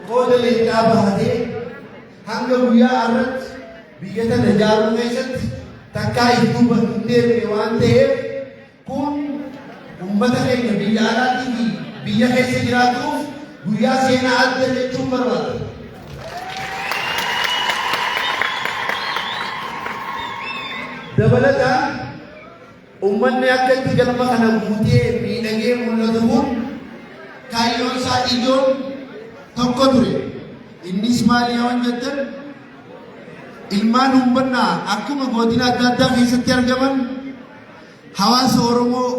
قول الإجابة هذه هنقول ويا أرد بيجت الرجال ميشت تكاي دوبه ندير وانته كون أمته كي بيجالا تيجي بيجا كيسي جراتو ويا سينا عدد تشوفر وات دبلتا أمني أكل تجلما كنا بودي بينجي مولدهم كايون ساديجون tokkoture innis maali waan jettan ilmaan ummanaa akkuma godina adda addaa keessatti argaman hawaasa Oromoo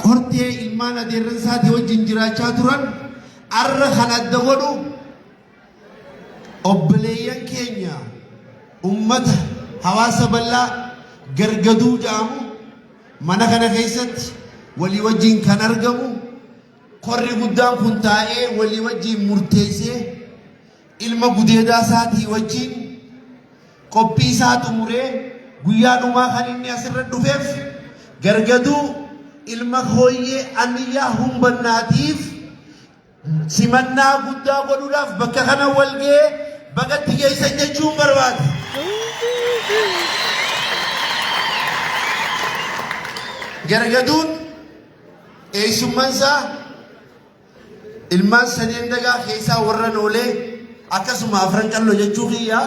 kortee ilmaan adeerran isaatii wajjin jiraachaa turan arra kan adda godhu obboleeyyan keenya ummata hawaasa bal'aa gargaduu jedhamu mana kana keessatti walii wajjin kan argamu korri guddaan kun taa'ee walii wajjin murteessee ilma gudeedaa isaatii wajjin qophii isaa xumuree guyyaa dhumaa kan inni asirra dhufeef gargaduu ilma hooyyee aniyyaa humbannaatiif simannaa guddaa godhuudhaaf bakka kana wal ga'ee bagatti geessan jechuun barbaada. Gargaduun eessummaan isaa ilmaan sadeen dagaa keessaa warra noolee akkasuma afran qalloo jechuu kiyyaa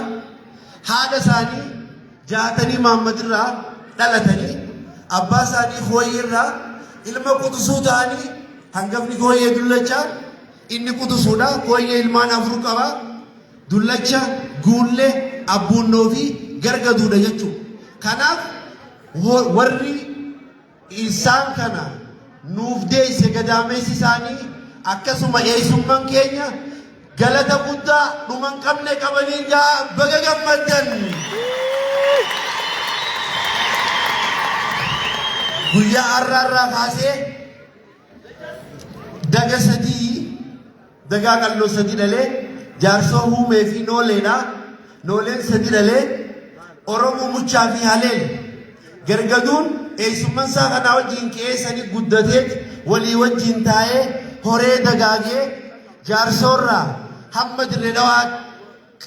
haadha isaanii jaatanii maammadirraa dhalatanii abbaa isaanii hooyyeerraa ilma quxisuu ta'anii hangafni hooyyee dullacha inni quxisuudha hooyyee ilmaan afur qaba dullacha guullee abbuunnoo fi gargaduudha jechuudha. Kanaaf warri isaan kana nuuf deesse gadaameessi isaanii akkasuma eessummaan keenya galata guddaa dhuman qabne qabanii jaa baga gammaddan. Guyyaa har'aarraa kaasee daga sadii dagaa qalloo sadii dhalee jaarsoo huumee fi nooleedha. Nooleen sadii dhalee Oromoo muchaa fi haleel gargaduun eessummaan isaa kanaa wajjin qeessanii guddatee walii wajjin taa'ee horee dagaagee jaarsoorraa hamma dirree dhawaa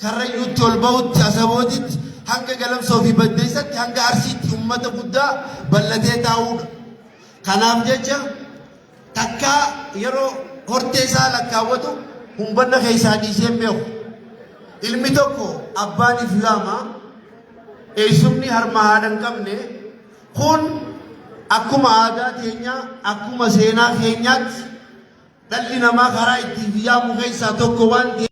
karrayyuutti ol ba'utti asabootitti hanga galamsoo fi baddeessatti hanga arsiitti ummata guddaa bal'atee taa'uudha. Kanaaf jecha takkaa yeroo hortee isaa lakkaawwatu humbanna keessaa dhiisee beeku. Ilmi tokko abbaaniif laama eessumni harma haadha hin qabne kun akkuma aadaa keenyaa akkuma seenaa keenyaatti dhalli namaa karaa ittiin yaamu keessaa tokko waan